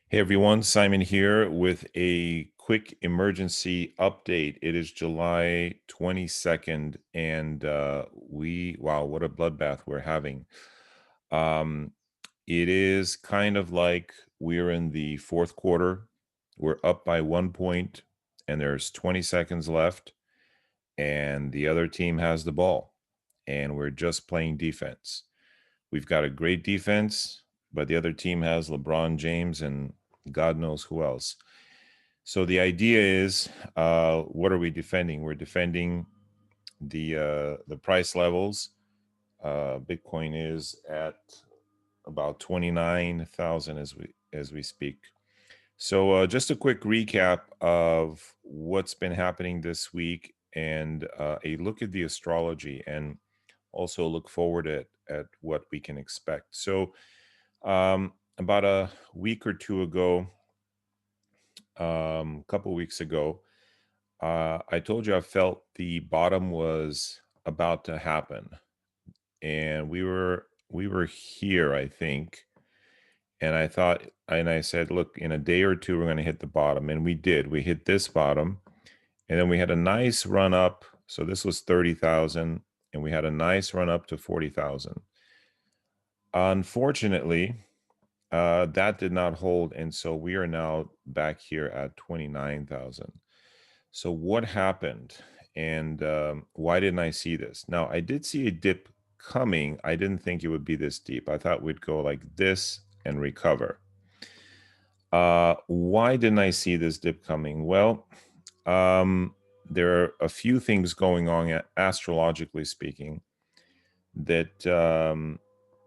Hey everyone, Simon here with a quick emergency update. It is July 22nd, and wow, what a bloodbath we're having. Um, it is kind of like we're in the fourth quarter. We're up by 1 point, and there's 20 seconds left, and the other team has the ball, and we're just playing defense. We've got a great defense, but the other team has LeBron James and God knows who else. So the idea is, what are we defending? We're defending the price levels. Bitcoin is at about 29,000 as we speak. So just a quick recap of what's been happening this week, and a look at the astrology, and also look forward at what we can expect. So about a week or two ago, a couple weeks ago, I told you I felt the bottom was about to happen, and we were here, I think, and I said, look, in a day or two, we're going to hit the bottom, and we did. We hit this bottom, and then we had a nice run up. So this was 30,000, and we had a nice run up to 40,000. Unfortunately, that did not hold, and so we are now back here at 29,000. So what happened, and why didn't I see this? Now, I did see a dip coming. I didn't think it would be this deep. I thought we'd go like this and recover. Why didn't I see this dip coming? Well, there are a few things going on, astrologically speaking, that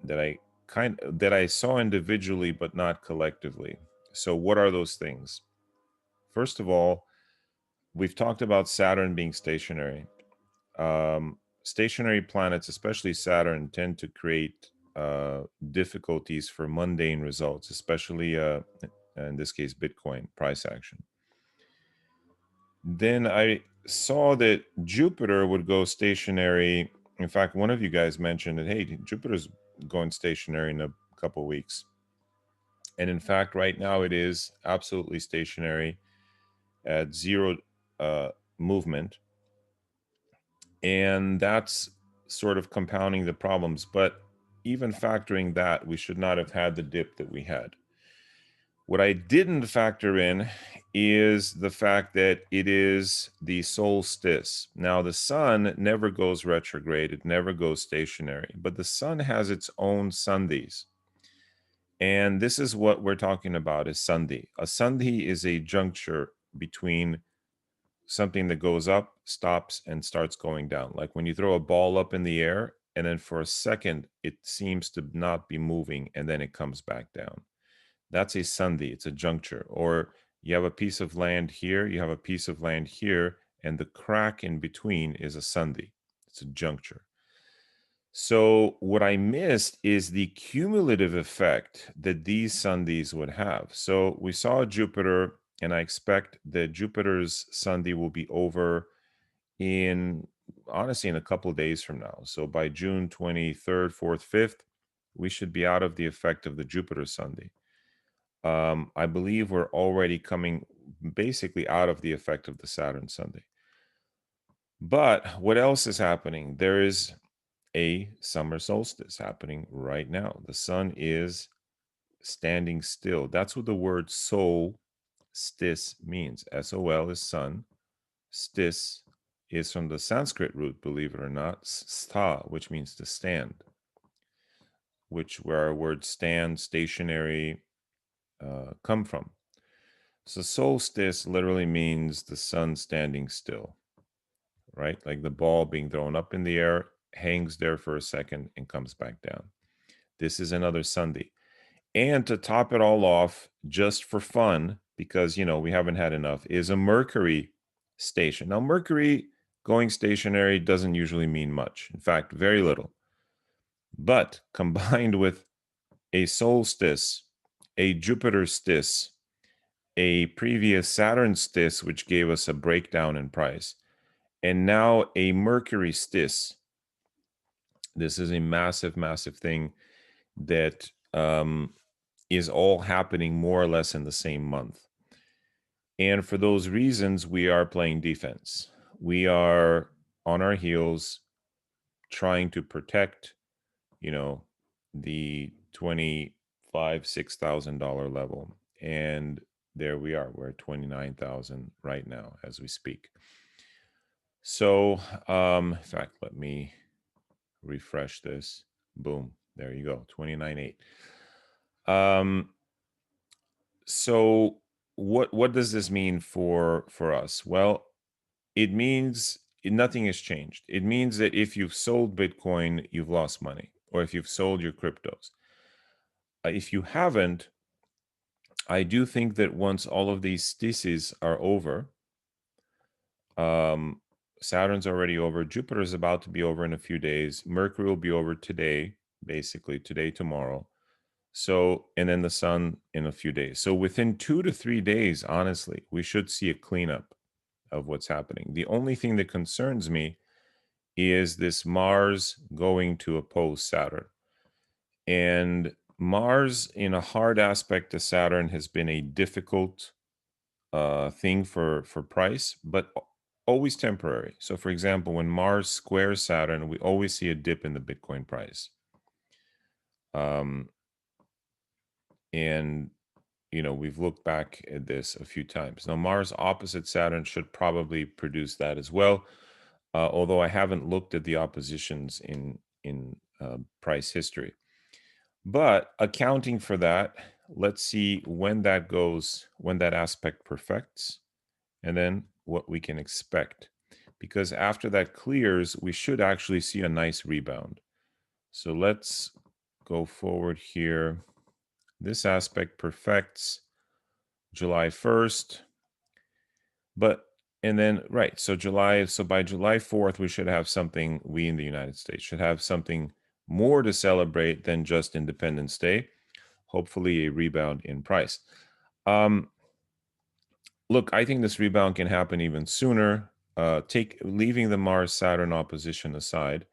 that I saw individually but not collectively. So what are those things? First of all, we've talked about Saturn being stationary. Stationary planets, especially Saturn, tend to create difficulties for mundane results, especially in this case, Bitcoin price action. Then I saw that Jupiter would go stationary. In fact, one of you guys mentioned that, hey, Jupiter's going stationary in a couple weeks. And in fact, right now it is absolutely stationary at zero movement. And that's sort of compounding the problems. But even factoring that, we should not have had the dip that we had. What I didn't factor in is the fact that it is the solstice. Now, the sun never goes retrograde, it never goes stationary, but the sun has its own sandhis. And this is what we're talking about, is sandhi. A sandhi is a juncture between something that goes up, stops, and starts going down. Like when you throw a ball up in the air, and then for a second, it seems to not be moving, and then it comes back down. That's a sandhi, it's a juncture. Or you have a piece of land here, you have a piece of land here, and the crack in between is a sandhi. It's a juncture. So what I missed is the cumulative effect that these sandhis would have. So we saw Jupiter, and I expect that Jupiter's sandhi will be over in, honestly, in a couple of days from now. So by June 23rd, 4th, 5th, we should be out of the effect of the Jupiter sandhi. I believe we're already coming basically out of the effect of the Saturn sandhi. But what else is happening? There is a summer solstice happening right now. The sun is standing still. That's what the word solstice means. S-O-L is sun. Stis is from the Sanskrit root, believe it or not, sta, which means to stand, where our words stand, stationary, come from. So solstice literally means the sun standing still, right? Like the ball being thrown up in the air, hangs there for a second, and comes back down. This is another sandhi. And to top it all off, just for fun, because, we haven't had enough, is a Mercury station. Now, Mercury going stationary doesn't usually mean much. In fact, very little. But combined with a solstice, a Jupiter stis, a previous Saturn stis, which gave us a breakdown in price, and now a Mercury stis. This is a massive, massive thing that is all happening more or less in the same month. And for those reasons, we are playing defense. We are on our heels trying to protect, you know, the 25, $6,000 level. And there we are. We're at 29,000 right now as we speak. So, in fact, let me refresh this. Boom. There you go. 29.8. So what does this mean for us? Well, it means nothing has changed. It means that if you've sold Bitcoin, you've lost money, or if you've sold your cryptos. If you haven't, I do think that once all of these theses are over, Saturn's already over, Jupiter's about to be over in a few days, Mercury will be over today, basically today, tomorrow. So, and then the sun in a few days. So within 2 to 3 days, honestly, we should see a cleanup of what's happening. The only thing that concerns me is this Mars going to oppose Saturn. And Mars in a hard aspect to Saturn has been a difficult thing for price, but always temporary. So for example, when Mars squares Saturn, we always see a dip in the Bitcoin price. And we've looked back at this a few times. Now, Mars opposite Saturn should probably produce that as well, although I haven't looked at the oppositions in price history. But accounting for that, let's see when that goes, when that aspect perfects, and then what we can expect. Because after that clears, we should actually see a nice rebound. So let's go forward here. This aspect perfects July 1st. And then, right, so by July 4th, we should have something, we in the United States should have something more to celebrate than just Independence Day. Hopefully a rebound in price. Look, I think this rebound can happen even sooner. Leaving the Mars-Saturn opposition aside,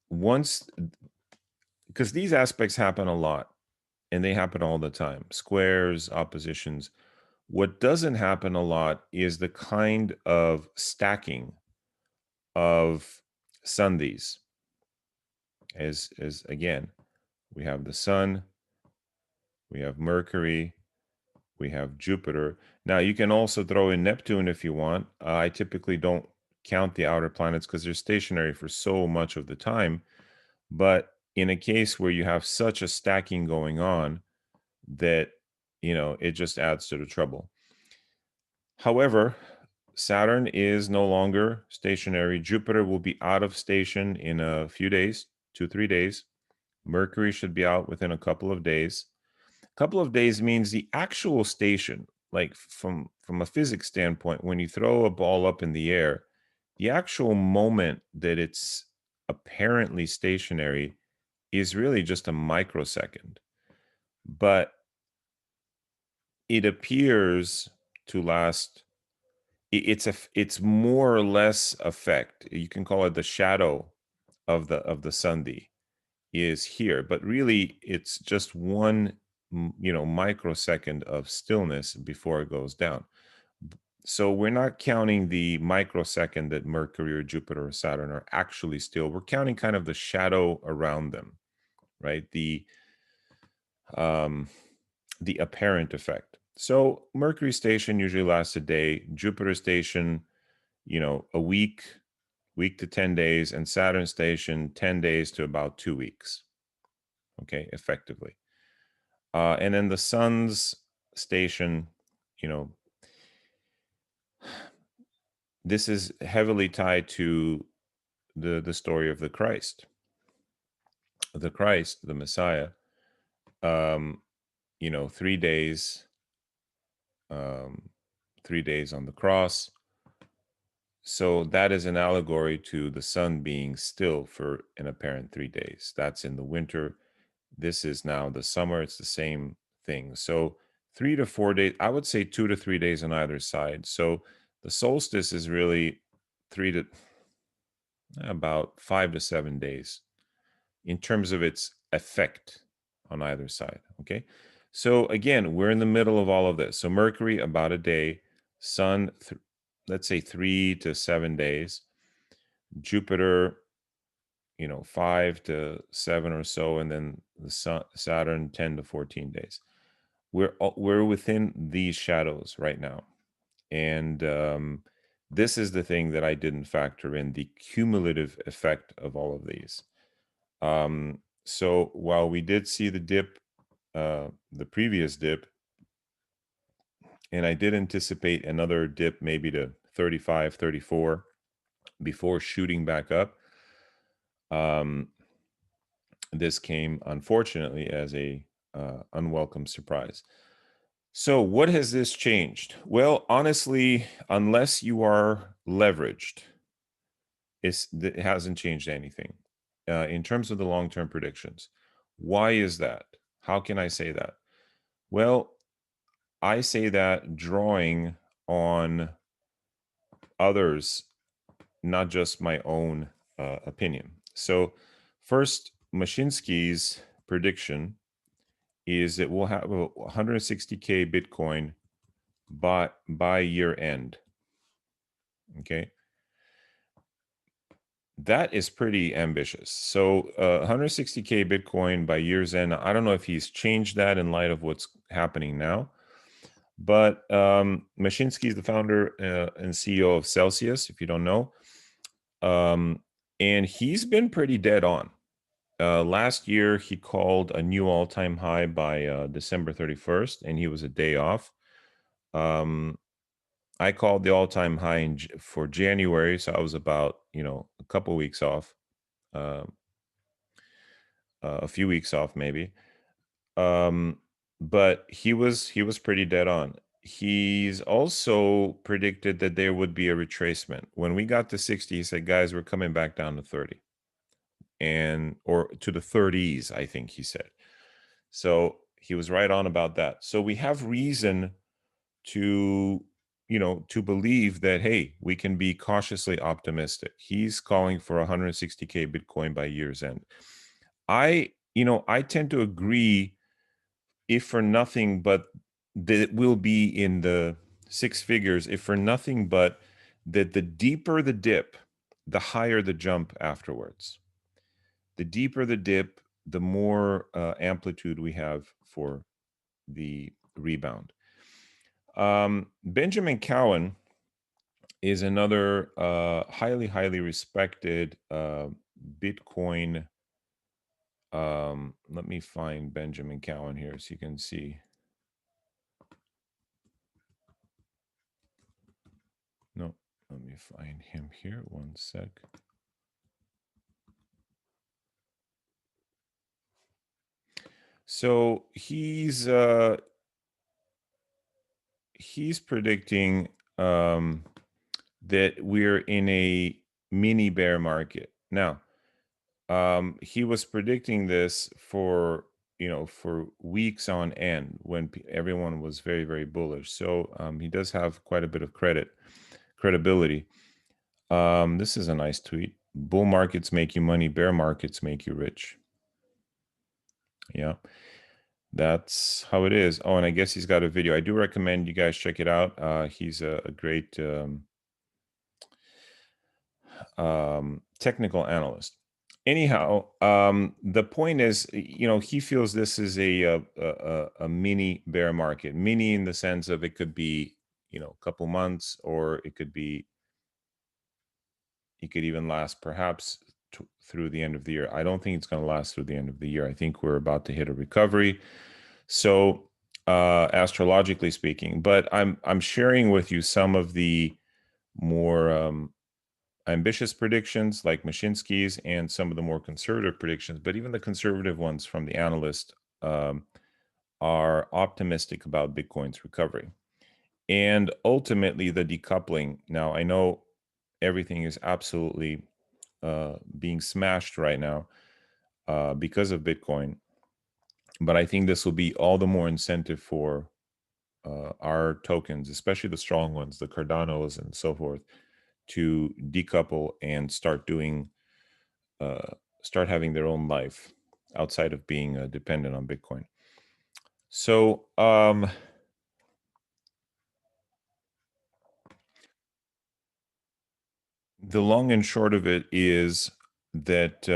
because these aspects happen a lot, and they happen all the time. Squares, oppositions. What doesn't happen a lot is the kind of stacking of sandhis. As again, we have the Sun, we have Mercury, we have Jupiter. Now you can also throw in Neptune if you want. I typically don't count the outer planets because they're stationary for so much of the time. But in a case where you have such a stacking going on, that it just adds to the trouble. However, Saturn is no longer stationary. Jupiter will be out of station in a few days, 2-3 days. Mercury should be out within a couple of days. A couple of days means the actual station, like from a physics standpoint, when you throw a ball up in the air, the actual moment that it's apparently stationary is really just a microsecond. But it appears to last. It's more or less effect. You can call it the shadow of the sandhi is here, but really it's just one microsecond of stillness before it goes down. So we're not counting the microsecond that Mercury or Jupiter or Saturn are actually still. We're counting kind of the shadow around them, right? The apparent effect. So Mercury station usually lasts a day, Jupiter station, a week to 10 days, and Saturn station 10 days to about 2 weeks. Okay, effectively. And then the Sun's station, this is heavily tied to the story of the Christ, the Messiah. 3 days, 3 days on the cross. So that is an allegory to the sun being still for an apparent 3 days. That's in the winter. This is now the summer. It's the same thing. So 3 to 4 days, I would say 2 to 3 days on either side. So the solstice is really about 5 to 7 days in terms of its effect on either side. Okay. So again, we're in the middle of all of this. So Mercury, about a day, Sun, let's say 3 to 7 days, Jupiter, 5 to 7 or so, and then the Sun, Saturn, 10 to 14 days. We're within these shadows right now, and this is the thing that I didn't factor in, the cumulative effect of all of these. So while we did see the dip, the previous dip, and I did anticipate another dip maybe to 35, 34 before shooting back up, this came unfortunately as a unwelcome surprise. So what has this changed? Well, honestly, unless you are leveraged, it hasn't changed anything in terms of the long-term predictions. Why is that? How can I say that? Well, I say that drawing on others, not just my own opinion. So first, Mashinsky's prediction is that we'll have 160K Bitcoin by year end. Okay. That is pretty ambitious. So 160K Bitcoin by year's end. I don't know if he's changed that in light of what's happening now. But Mashinsky is the founder and CEO of Celsius, if you don't know. And he's been pretty dead on. Last year, he called a new all-time high by December 31st, and he was a day off. I called the all-time high for January, so I was about, a couple weeks off, a few weeks off maybe. But he was pretty dead on. He's also predicted that there would be a retracement. When we got to 60, he said, guys, we're coming back down to 30. Or to the 30s, I think he said. So he was right on about that. So we have reason to to believe that, hey, we can be cautiously optimistic. He's calling for 160K Bitcoin by year's end. I tend to agree, if for nothing but that it will be in the six figures, if for nothing but that the deeper the dip, the higher the jump afterwards. The deeper the dip, the more amplitude we have for the rebound. Benjamin Cowan is another highly respected Bitcoin. Let me find Benjamin Cowan here so you can see. No, let me find him here. One sec. So he's predicting that we're in a mini bear market. Now, he was predicting this for weeks on end when everyone was very bullish. So he does have quite a bit of credibility. This is a nice tweet. Bull markets make you money, bear markets make you rich. Yeah, that's how it is. Oh, and I guess he's got a video. I do recommend you guys check it out. He's a great technical analyst. Anyhow, the point is, he feels this is a mini bear market. Mini in the sense of it could be, a couple months, or it could even last perhaps through the end of the year. I don't think it's going to last through the end of the year. I think we're about to hit a recovery. So, astrologically speaking, but I'm sharing with you some of the more ambitious predictions like Mashinsky's, and some of the more conservative predictions. But even the conservative ones from the analyst are optimistic about Bitcoin's recovery. And ultimately, the decoupling. Now, I know everything is absolutely being smashed right now because of Bitcoin, but I think this will be all the more incentive for our tokens, especially the strong ones, the Cardanos and so forth, to decouple and start having their own life outside of being dependent on Bitcoin. So, the long and short of it is that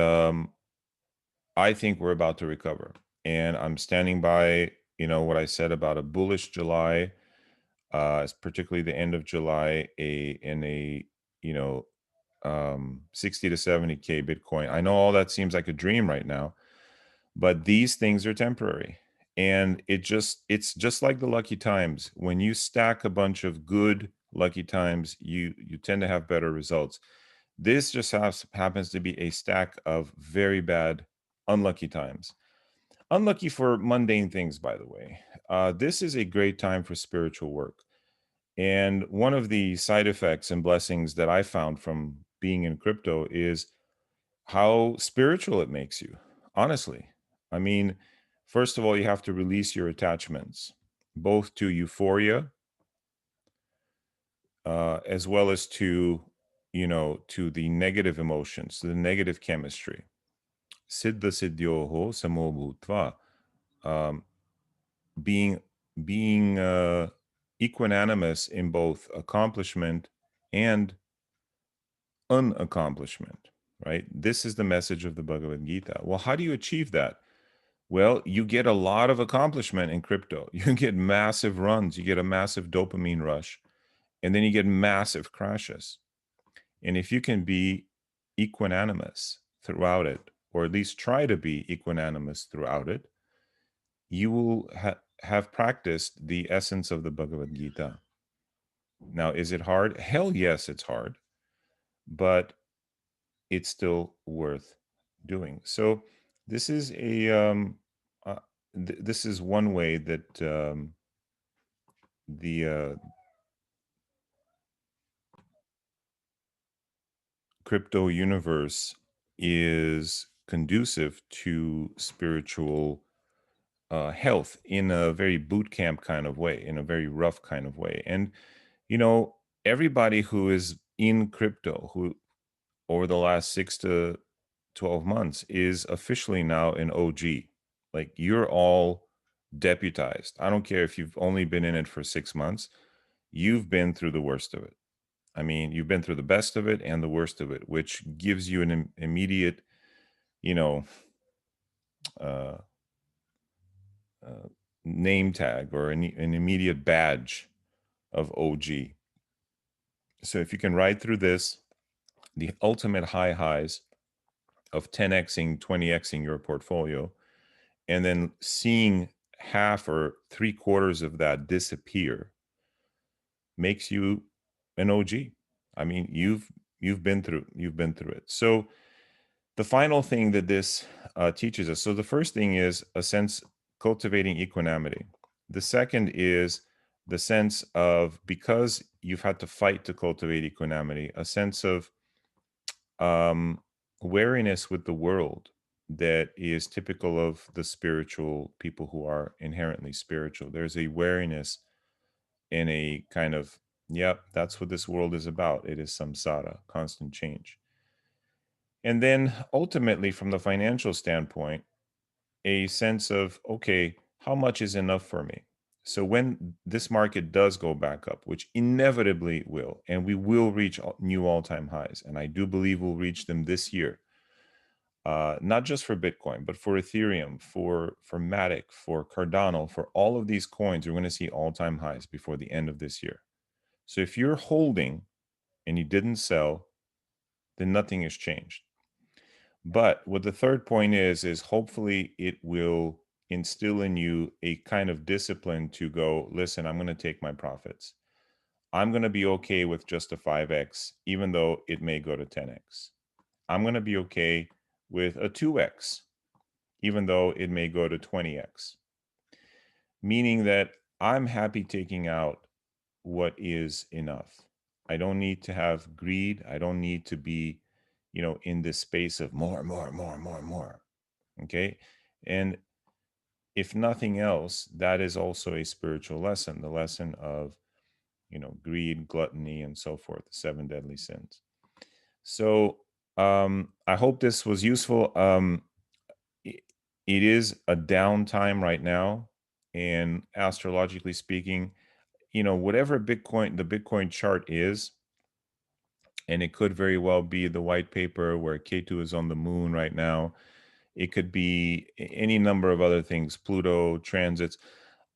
I think we're about to recover, and I'm standing by, what I said about a bullish July, particularly the end of July, you know 60 to 70K Bitcoin. I know all that seems like a dream right now, but these things are temporary. And it's just like the lucky times. When you stack a bunch of good lucky times, you tend to have better results. This just happens to be a stack of very bad unlucky times. Unlucky for mundane things, by the way. This is a great time for spiritual work. And one of the side effects and blessings that I found from being in crypto is how spiritual it makes you, honestly. I mean, first of all, you have to release your attachments, both to euphoria, as well as to the negative emotions, the negative chemistry. Siddha siddhyoho samo bhutva. Um, being being equanimous in both accomplishment and unaccomplishment, right? This is the message of the Bhagavad Gita. Well, how do you achieve that? Well, you get a lot of accomplishment in crypto. You get massive runs, you get a massive dopamine rush, and then you get massive crashes. And if you can be equanimous throughout it, or at least try to be equanimous throughout it, you will have practiced the essence of the Bhagavad Gita. Now, is it hard? Hell yes, it's hard, but it's still worth doing. So this is this is one way that the crypto universe is conducive to spiritual health in a very boot camp kind of way, in a very rough kind of way. And you know, everybody who is in crypto, who over the last 6 to 12 months, is officially now an OG. Like, you're all deputized. I don't care if you've only been in it for 6 months. You've been through the worst of it. I mean, you've been through the best of it and the worst of it, which gives you an immediate, you know, uh, uh, name tag, or an immediate badge of OG. So if you can ride through this, the ultimate highs of 10xing, 20xing your portfolio, and then seeing half or three quarters of that disappear, makes you an OG. I mean, you've been through it. So the final thing that this teaches us. So the first thing is a sense cultivating equanimity. The second is the sense of, because you've had to fight to cultivate equanimity, a sense of wariness with the world that is typical of the spiritual people who are inherently spiritual. There's a wariness in a kind of, yep, that's what this world is about. It is samsara, constant change. And then ultimately, from the financial standpoint, a sense of, okay, how much is enough for me? So when this market does go back up, which inevitably will, and we will reach new all-time highs, and I do believe we'll reach them this year, not just for Bitcoin, but for Ethereum, for Matic, for Cardano, for all of these coins, we're going to see all-time highs before the end of this year. So if you're holding and you didn't sell, then nothing has changed. But what the third point is hopefully it will instill in you a kind of discipline to go, listen, I'm going to take my profits. I'm going to be okay with just a 5x, even though it may go to 10x. I'm going to be okay with a 2x, even though it may go to 20x. Meaning that I'm happy taking out what is enough. I don't need to have greed. I don't need to be, in this space of more, more, more, more, more. Okay. And if nothing else, that is also a spiritual lesson, the lesson of, greed, gluttony, and so forth, the seven deadly sins. So I hope this was useful. It is a downtime right now And astrologically speaking, whatever the Bitcoin chart is, and it could very well be the white paper where Ketu is on the moon right now. It could be any number of other things, Pluto transits.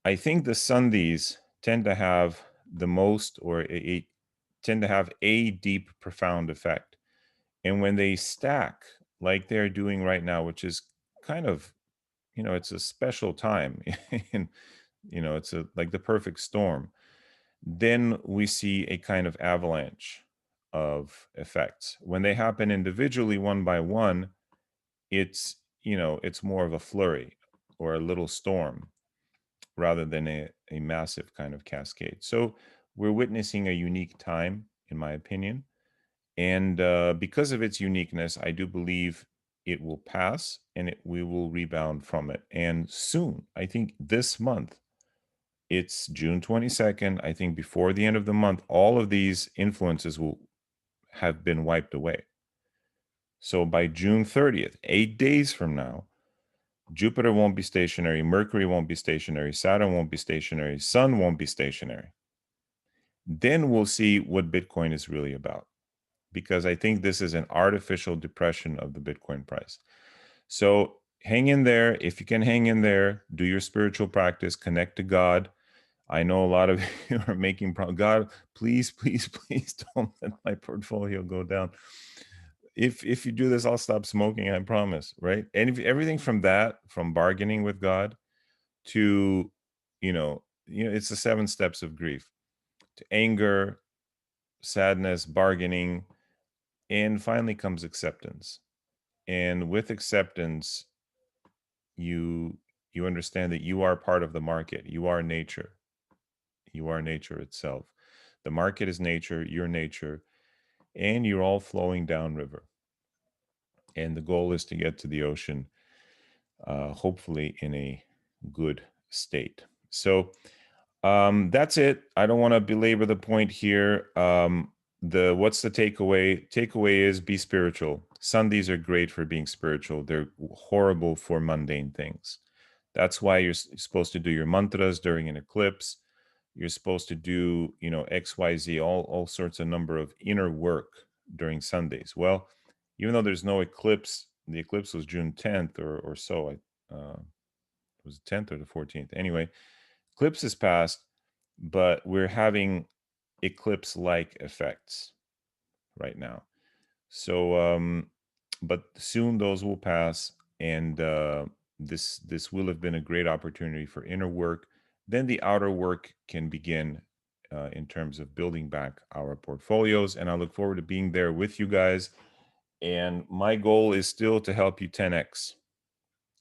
I think the Sundis tend to have the most, or tend to have a deep, profound effect. And when they stack like they're doing right now, which is kind of, it's a special time, and it's like the perfect storm, then we see a kind of avalanche of effects. When they happen individually, one by one, it's it's more of a flurry or a little storm rather than a massive kind of cascade. So we're witnessing a unique time, in my opinion. And because of its uniqueness, I do believe it will pass, and we will rebound from it. And soon, I think this month, it's June 22nd. I think before the end of the month, all of these influences will have been wiped away. So by June 30th, 8 days from now, Jupiter won't be stationary, Mercury won't be stationary, Saturn won't be stationary, Sun won't be stationary. Then we'll see what Bitcoin is really about, because I think this is an artificial depression of the Bitcoin price. So hang in there. If you can hang in there, do your spiritual practice, connect to God. I know a lot of you are making God, please, please, please don't let my portfolio go down. If you do this, I'll stop smoking, I promise, right? And if everything from that, from bargaining with God to, it's the 7 steps of grief, to anger, sadness, bargaining, and finally comes acceptance. And with acceptance, you you understand that you are part of the market. You are nature. You are nature itself. The market is nature, you're nature, and you're all flowing downriver. And the goal is to get to the ocean, hopefully in a good state. So that's it. I don't want to belabor the point here. What's the takeaway? Takeaway is be spiritual. Sundays are great for being spiritual. They're horrible for mundane things. That's why you're supposed to do your mantras during an eclipse. You're supposed to do, XYZ, all sorts of number of inner work during Sundays. Well, even though there's no eclipse, the eclipse was June 10th or so. It was the 10th or the 14th. Anyway, eclipse is passed, but we're having eclipse-like effects right now. So, but soon those will pass, and this will have been a great opportunity for inner work. Then the outer work can begin in terms of building back our portfolios, and I look forward to being there with you guys. And my goal is still to help you 10x.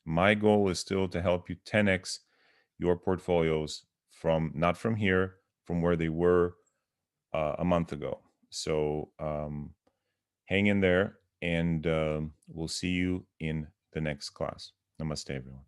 My goal is still to help you 10x your portfolios from not from here, from where they were a month ago. So hang in there, and we'll see you in the next class. Namaste, everyone.